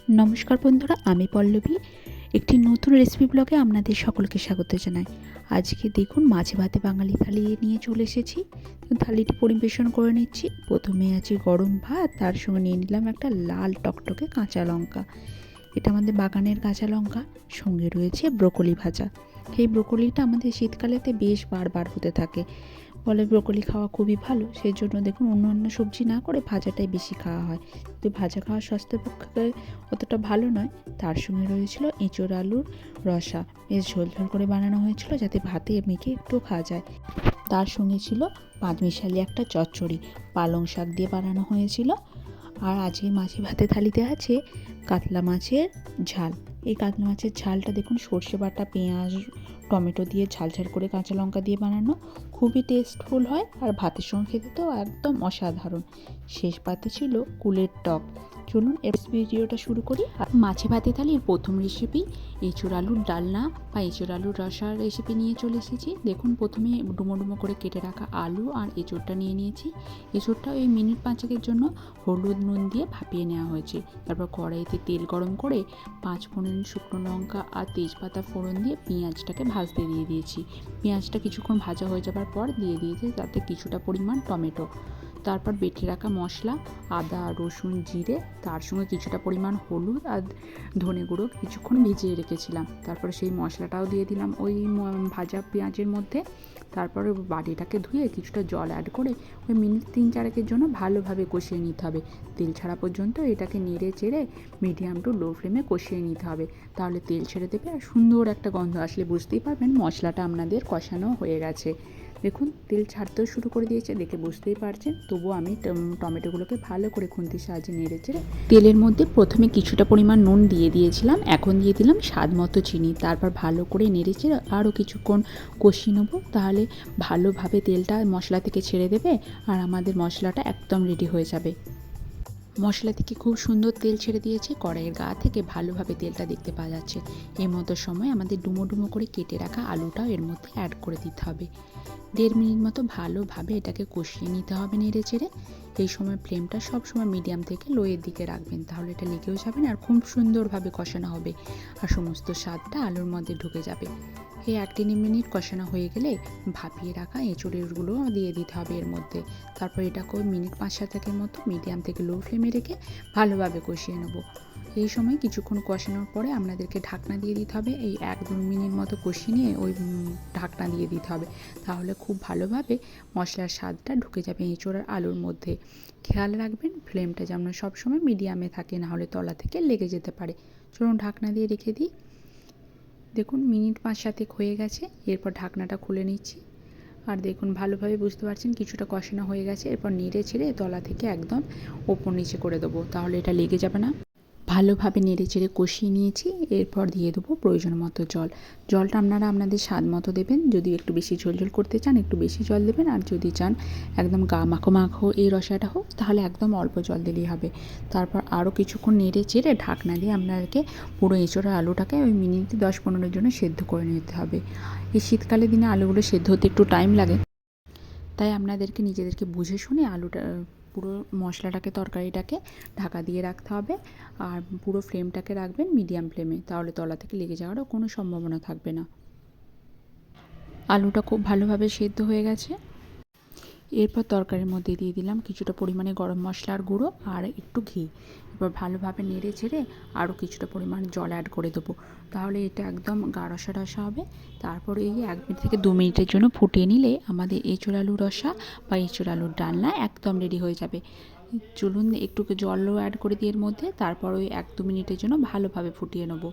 নমস্কার বন্ধুরা, আমি পল্লবী একটি নতুন রেসিপি ব্লগে আপনাদের সকলকে স্বাগত জানাই। আজকে দেখুন মাছে ভাতে বাঙালি থালি নিয়ে চলে এসেছি। থালিটি পরিবেশন করে নিচ্ছি। প্রথমে আছে গরম ভাত, তার সঙ্গে নিয়ে নিলাম একটা লাল টকটকে কাঁচা লঙ্কা। এটা আমাদের বাগানের কাঁচা লঙ্কা। সঙ্গে রয়েছে ব্রোকলি ভাজা। এই ব্রোকলিটা আমাদের শীতকালেতে বেশ বারবার হতে থাকে, ফলে ব্রোকলি খাওয়া খুবই ভালো। সেই জন্য দেখুন অন্য সবজি না করে ভাজাটাই বেশি খাওয়া হয়, কিন্তু ভাজা খাওয়া স্বাস্থ্যের পক্ষে অতটা ভালো নয়। তার সঙ্গে রয়েছিল এঁচোড় আলুর রসা, বেশ ঝোল করে বানানো হয়েছিল যাতে ভাতে মেখে একটু খাওয়া যায়। তার সঙ্গে ছিল পাঁচমিশালি একটা চচ্চড়ি, পালং শাক দিয়ে বানানো হয়েছিল। আর আজকে মাছে ভাতে থালিতে আছে কাতলা মাছের ঝাল। এই কাতলা মাছের ঝালটা দেখুন সর্ষে বাটা, পেঁয়াজ, টমেটো দিয়ে ঝাল করে কাঁচা লঙ্কা দিয়ে বানানো, খুবই টেস্টফুল হয়। আর ভাতের সঙ্গে খেতে তো একদম অসাধারণ। শেষ পাতে ছিল কুলের টক। চলুন ভিডিওটা শুরু করি। মাছে ভাতে থালির প্রথম রেসিপি এঁচোড় আলুর ডালনা বা এঁচোড় আলুর রসার রেসিপি নিয়ে চলে এসেছি। দেখুন প্রথমে ডুমো করে কেটে রাখা আলু আর এঁচোড়টা নিয়ে নিয়েছি। এঁচোড়টা ওই মিনিট 5 জন্য হলুদ নুন দিয়ে ভাপিয়ে নেওয়া হয়েছে। তারপর কড়াইতে তেল গরম করে 5 ফোড়ন, শুকনো লঙ্কা আর তেজপাতা ফোড়ন দিয়ে পেঁয়াজটাকে ভাজতে দিয়ে দিয়েছি। পেঁয়াজটা কিছুক্ষণ ভাজা হয়ে যাবার পর দিয়ে দিয়েছি তাতে কিছুটা পরিমাণ টমেটো। তারপর বেটে রাখা মশলা, আদা, রসুন, জিরে, তার সঙ্গে কিছুটা পরিমাণ হলুদ আর ধনে গুঁড়ো কিছুক্ষণ ভিজিয়ে রেখেছিলাম। তারপরে সেই মশলাটাও দিয়ে দিলাম ওই ভাজা পেঁয়াজের মধ্যে। তারপরে বাটিটাকে ধুয়ে কিছুটা জল অ্যাড করে ওই মিনিট 3-4 জন্য ভালোভাবে কষিয়ে নিতে হবে। তেল ছাড়া পর্যন্ত এটাকে নেড়ে চেড়ে মিডিয়াম টু লো ফ্লেমে কষিয়ে নিতে হবে। তাহলে তেল ছেড়ে দেবে আর সুন্দর একটা গন্ধ আসলে বুঝতেই পারবেন মশলাটা আপনাদের কষানো হয়ে গেছে। দেখুন তেল ছাড়তেও শুরু করে দিয়েছে, দেখে বুঝতেই পারছেন। তবুও আমি টমেটোগুলোকে ভালো করে খুন্তির সাহায্যে নেড়ে চেড়ে তেলের মধ্যে প্রথমে কিছুটা পরিমাণ নুন দিয়ে দিয়েছিলাম, এখন দিয়ে দিলাম স্বাদ মতো চিনি। তারপর ভালো করে নেড়ে চেড়ে আরও কিছুক্ষণ কষিয়ে নেবো। তাহলে ভালোভাবে তেলটা মশলা থেকে ছেড়ে দেবে আর আমাদের মশলাটা একদম রেডি হয়ে যাবে। মশলা থেকে খুব সুন্দর তেল ছেড়ে দিয়েছে, কড়াইয়ের গা থেকে ভালোভাবে তেলটা দেখতে পাওয়া যাচ্ছে। এই মতো সময় আমাদের ডুমো করে কেটে রাখা আলুটাও এর মধ্যে অ্যাড করে দিতে হবে। 1.5 মিনিট মতো ভালোভাবে এটাকে কষিয়ে নিতে হবে নেড়ে চেড়ে। এই সময় ফ্লেমটা সবসময় মিডিয়াম থেকে লোয়ের দিকে রাখবেন, তাহলে এটা লেগেও যাবে না আর খুব সুন্দরভাবে কষানো হবে আর সমস্ত স্বাদটা আলুর মধ্যে ঢুকে যাবে। এই 1-3 মিনিট কষানো হয়ে গেলে ভাপিয়ে রাখা এঁচোড়েরগুলো দিয়ে দিতে হবে এর মধ্যে। তারপর এটাকে মিনিট 5-7 মতো মিডিয়াম থেকে লো ফ্লেমে রেখে ভালোভাবে কষিয়ে নেব। এই সময় কিছুক্ষণ কষানোর পরে আপনাদেরকে ঢাকনা দিয়ে দিতে হবে। এই 1-2 মিনিট মতো কষিয়ে নিয়ে ওই ঢাকনা দিয়ে দিতে হবে, তাহলে খুব ভালোভাবে মশলার স্বাদটা ঢুকে যাবে এঁচোড় আর আলুর মধ্যে। খেয়াল রাখবেন ফ্লেমটা যেন সবসময় মিডিয়ামে থাকে, নাহলে তলা থেকে লেগে যেতে পারে। চলুন ঢাকনা দিয়ে রেখে দিই। দেখুন মিনিট 5-7 হয়ে গেছে। এরপর ঢাকনাটা খুলে নিচ্ছি আর দেখুন ভালোভাবে বুঝতে পারছেন কিছুটা কষানো হয়ে গেছে। এরপর নেড়ে ছেড়ে তলা থেকে একদম ওপর নিচে করে দেবো, তাহলে এটা লেগে যাবে না। ভালোভাবে নেড়ে চেড়ে কষিয়ে নিয়েছি। এরপর দিয়ে দেবো প্রয়োজন মতো জল। জলটা আপনারা আপনাদের স্বাদ মতো দেবেন। যদি একটু বেশি ঝোল করতে চান একটু বেশি জল দেবেন, আর যদি চান একদম গা মাখো এই রসাটা হোক তাহলে একদম অল্প জল দিলেই হবে। তারপর আরও কিছুক্ষণ নেড়ে চেড়ে ঢাকনা দিয়ে আপনাদেরকে পুরো এঁচোড়া আলুটাকে ওই মিনিট 10-15 জন্য সেদ্ধ করে নিতে হবে। এই শীতকালের দিনে আলুগুলো সেদ্ধ হতে একটু টাইম লাগে, তাই আপনাদেরকে নিজেদেরকে বুঝে শুনে আলুটা পুরো মশলাটাকে তরকারিটাকে ঢাকা দিয়ে রাখতে হবে। আর পুরো ফ্লেমটাকে রাখবেন মিডিয়াম ফ্লেমে, তাহলে তলা থেকে লেগে যাওয়ারও কোনো সম্ভাবনা থাকবে না। আলুটা খুব ভালোভাবে সেদ্ধ হয়ে গেছে। এরপর তরকারির মধ্যে দিয়ে দিলাম কিছুটা পরিমাণে গরম মশলার গুঁড়ো আর একটু ঘি। এবার ভালোভাবে নেড়ে ছেড়ে আরও কিছুটা পরিমাণ জল অ্যাড করে দেবো, তাহলে এটা একদম গা রসা হবে। তারপরে এই 1 মিনিট থেকে 2 মিনিটের জন্য ফুটিয়ে নিলে আমাদের এঁচোড় আলুর রসা বা এঁচোড় আলুর ডালনা একদম রেডি হয়ে যাবে। চলুন একটু জলও অ্যাড করে দিই এর মধ্যে। তারপর ওই 1-2 মিনিটের জন্য ভালোভাবে ফুটিয়ে নেবো।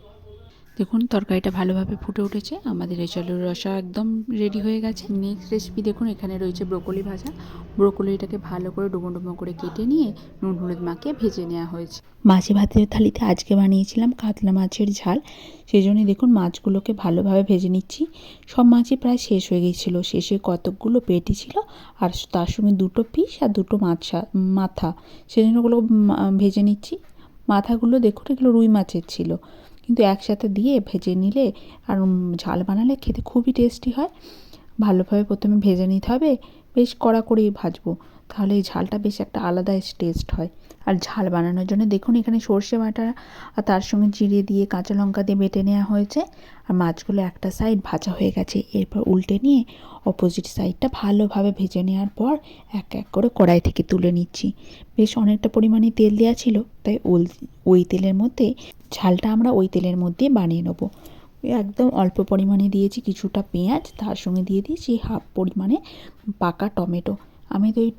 দেখুন তরকারিটা ভালোভাবে ফুটে উঠেছে, আমাদের এঁচোড় আলুর রসা একদম রেডি হয়ে গেছে। নেক্সট রেসিপি দেখুন, এখানে রয়েছে ব্রোকলি ভাজা। ব্রোকলিটাকে ভালো করে ডুমো করে কেটে নিয়ে নুন হলুদ মাখিয়ে ভেজে নেওয়া হয়েছে। মাছে ভাতের থালিতে আজকে বানিয়েছিলাম কাতলা মাছের ঝাল, সেই জন্যই দেখুন মাছগুলোকে ভালোভাবে ভেজে নিচ্ছি। সব মাছই প্রায় শেষ হয়ে গিয়েছিলো, শেষে কতকগুলো পেটি ছিল আর তার সঙ্গে 2টো পিস আর 2টো মাথা, সেই জন্য ওগুলো ভেজে নিচ্ছি। মাথাগুলো দেখুন এগুলো রুই মাছের ছিল, কিন্তু একসাথে দিয়ে ভেজে নিলে আর ঝাল বানালে খেতে খুবই টেস্টি হয়। ভালোভাবে প্রথমে ভেজে নিতে হবে, বেশ কড়া করেই ভাজবো, তাহলে এই ঝালটা বেশ একটা আলাদা টেস্ট হয়। আর ঝাল বানানোর জন্য দেখুন এখানে সর্ষে বাটা আর তার সঙ্গে জিরে দিয়ে কাঁচা লঙ্কা দিয়ে বেটে নেওয়া হয়েছে। আর মাছগুলো একটা সাইড ভাজা হয়ে গেছে, এরপর উল্টে নিয়ে অপোজিট সাইডটা ভালোভাবে ভেজে নেওয়ার পর এক এক করে কড়াই থেকে তুলে নিচ্ছি। বেশ অনেকটা পরিমাণে তেল দেওয়া ছিল, তাই ওই তেলের মধ্যে ঝালটা আমরা ওই তেলের মধ্যে বানিয়ে নেবো। একদম অল্প পরিমাণে দিয়েছি কিছুটা পেঁয়াজ, তার সঙ্গে দিয়ে দিয়েছি হাফ পরিমাণে পাকা টমেটো। আমি তো এই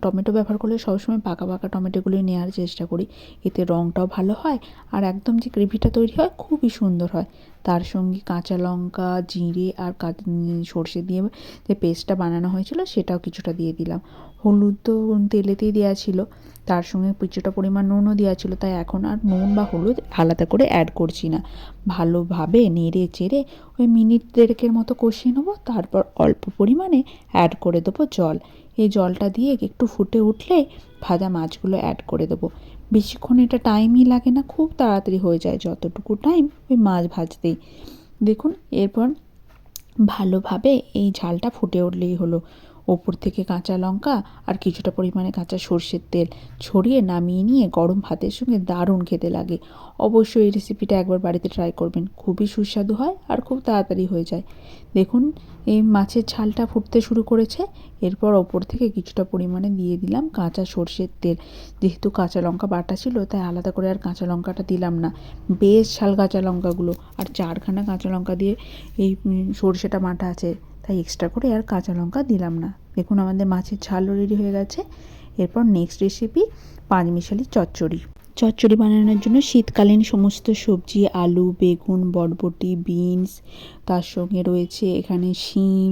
টমেটো ব্যবহার করলে সবসময় পাকা পাকা টমেটোগুলোই নেওয়ার চেষ্টা করি, এতে রঙটাও ভালো হয় আর একদম যে গ্রেভিটা তৈরি হয় খুবই সুন্দর হয়। তার সঙ্গে কাঁচা লঙ্কা, জিরে আর সর্ষে দিয়ে যে পেস্টটা বানানো হয়েছিল সেটাও কিছুটা দিয়ে দিলাম। হলুদ তো তেলেতেই দেওয়া ছিল, তার সঙ্গে কিছুটা পরিমাণ নুনও দেওয়া ছিল, তাই এখন আর নুন বা হলুদ আলাদা করে অ্যাড করছি না। ভালোভাবে নেড়ে চেড়ে ওই মিনিট দেড়েকের মতো কষিয়ে নেবো, তারপর অল্প পরিমাণে অ্যাড করে দেবো জল। এই জলটা দিয়ে একটু ফুটে উঠলে ভাজা মাছগুলো অ্যাড করে দেবো। বেশিক্ষণ এটা টাইমই লাগে না, খুব তাড়াতাড়ি হয়ে যায় যতটুকু টাইম ওই মাছ ভাজতেই। দেখুন এরপর ভালোভাবে এই ঝালটা ফুটে উঠলেই হলো। ওপর থেকে কাঁচা লঙ্কা আর কিছুটা পরিমাণে কাঁচা সর্ষের তেল ছড়িয়ে নামিয়ে নিয়ে গরম ভাতের সঙ্গে দারুণ খেতে লাগে। অবশ্যই এই রেসিপিটা একবার বাড়িতে ট্রাই করবেন, খুবই সুস্বাদু হয় আর খুব তাড়াতাড়ি হয়ে যায়। দেখুন এই মাছের ঝালটা ফুটতে শুরু করেছে, এরপর ওপর থেকে কিছুটা পরিমাণে দিয়ে দিলাম কাঁচা সর্ষের তেল। যেহেতু কাঁচা লঙ্কা বাটা ছিল তাই আলাদা করে আর কাঁচা লঙ্কাটা দিলাম না, বেশ ঝাল কাঁচা লঙ্কাগুলো, আর 4খানা কাঁচা লঙ্কা দিয়ে এই সর্ষেটা বাটা আছে, তাই এক্সট্রা করে আর কাঁচা লঙ্কা দিলাম না। দেখুন আমাদের মাছের ঝালও রেডি হয়ে গেছে। এরপর নেক্সট রেসিপি পাঁচমিশালি চচ্চড়ি। চচ্চড়ি বানানোর জন্য শীতকালীন সমস্ত সবজি আলু, বেগুন, বরবটি, বিনস, তার সঙ্গে রয়েছে এখানে শিম,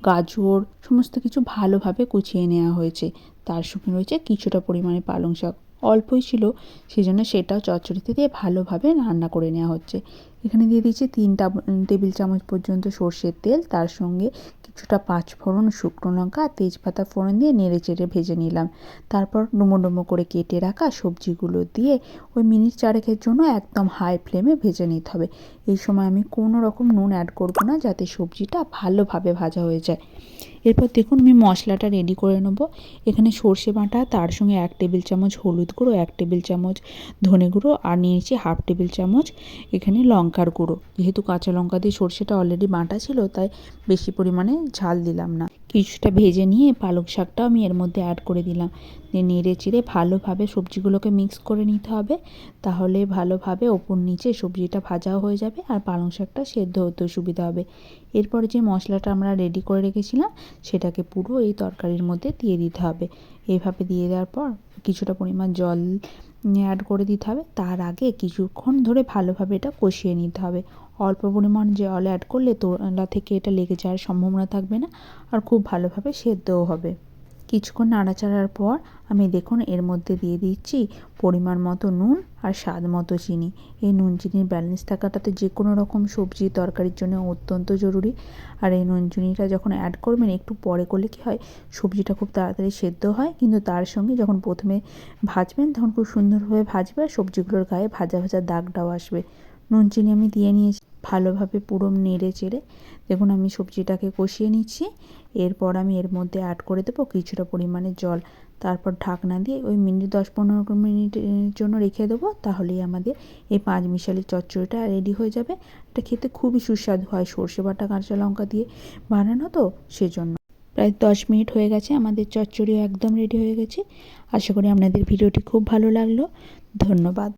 গাজর, সমস্ত কিছু ভালোভাবে কুচিয়ে নেওয়া হয়েছে। তার সঙ্গে রয়েছে কিছুটা পরিমাণে পালং শাক, অল্পই ছিল সেই জন্য সেটাও চচ্চড়িতে দিয়ে ভালোভাবে রান্না করে নেওয়া হচ্ছে। এখানে দিয়ে দিচ্ছি 3 টেবিল চামচ পর্যন্ত সর্ষের তেল, তার সঙ্গে কিছুটা পাঁচফোড়ন, শুকনো লঙ্কা আর তেজপাতা ফোড়ন দিয়ে নেড়ে চেড়ে ভেজে নিলাম। তারপর ডুমো ডুমো করে কেটে রাখা সবজিগুলো দিয়ে ওই মিনিট 4 জন্য একদম হাই ফ্লেমে ভেজে নিতে হবে। এই সময় আমি কোনো রকম নুন অ্যাড করব না, যাতে সবজিটা ভালোভাবে ভাজা হয়ে যায়। এরপর দেখুন আমি মশলাটা রেডি করে নেব। এখানে সর্ষে বাটা, তার সঙ্গে 1 টেবিল চামচ হলুদ গুঁড়ো, 1 টেবিল চামচ ধনে গুঁড়ো আর নিয়েছি হাফ টেবিল চামচ এখানে লঙ্কার গুঁড়ো। যেহেতু কাঁচা লঙ্কা দিয়ে সর্ষেটা অলরেডি বাটা ছিল তাই বেশি পরিমাণে ঝাল দিলাম না। কিছুটা ভেজে নিয়ে পালং শাকটাও আমি এর মধ্যে অ্যাড করে দিলাম, দিয়ে নেড়ে চেড়ে ভালোভাবে সবজিগুলোকে মিক্স করে নিতে হবে। তাহলে ভালোভাবে ওপর নিচে সবজিটা ভাজাও হয়ে যাবে আর পালং শাকটা সেদ্ধ হতেও সুবিধা হবে। এরপর যে মশলাটা আমরা রেডি করে রেখেছিলাম সেটাকে পুরো এই তরকারির মধ্যে দিয়ে দিতে হবে। এইভাবে দিয়ে দেওয়ার পর কিছুটা পরিমাণ জল অ্যাড করে দিতে হবে। তার আগে কিছুক্ষণ ধরে ভালোভাবে এটা কষিয়ে নিতে হবে। অল্প পরিমাণ জল অ্যাড করলে তলা থেকে এটা লেগে যাওয়ার সম্ভাবনা থাকবে না আর খুব ভালোভাবে সেদ্ধও হবে। কিছুক্ষণ নাড়াচাড়ার পর আমি দেখুন এর মধ্যে দিয়ে দিচ্ছি পরিমাণ মতো নুন আর স্বাদ মতো চিনি। এই নুন চিনির ব্যালেন্স থাকাটা তো যে কোনো রকম সবজি তরকারির জন্য অত্যন্ত জরুরি। আর এই নুন চিনিটা যখন অ্যাড করবেন একটু পরে করলে কী হয়, সবজিটা খুব তাড়াতাড়ি সেদ্ধ হয়, কিন্তু তার সঙ্গে যখন প্রথমে ভাজবেন তখন খুব সুন্দরভাবে ভাজবে আর সবজিগুলোর গায়ে ভাজা ভাজা দাগটাও আসবে। নুন চিনি আমি দিয়ে নিয়েছি, ভালোভাবে পুরো নেড়ে চেড়ে দেখুন আমি সবজিটাকে কষিয়ে নিচ্ছি। এরপর আমি এর মধ্যে অ্যাড করে দেবো কিছুটা পরিমাণে জল, তারপর ঢাকনা দিয়ে ওই মিনিট 10-15 মিনিটের জন্য রেখে দেবো। তাহলেই আমাদের এই পাঁচমিশালি চচ্চড়িটা রেডি হয়ে যাবে। এটা খেতে খুবই সুস্বাদু হয়, সর্ষে বাটা কাঁচা লঙ্কা দিয়ে বানানো তো সেজন্য। প্রায় 10 মিনিট হয়ে গেছে, আমাদের চচ্চড়িও একদম রেডি হয়ে গেছে। আশা করি আপনাদের ভিডিওটি খুব ভালো লাগলো। ধন্যবাদ।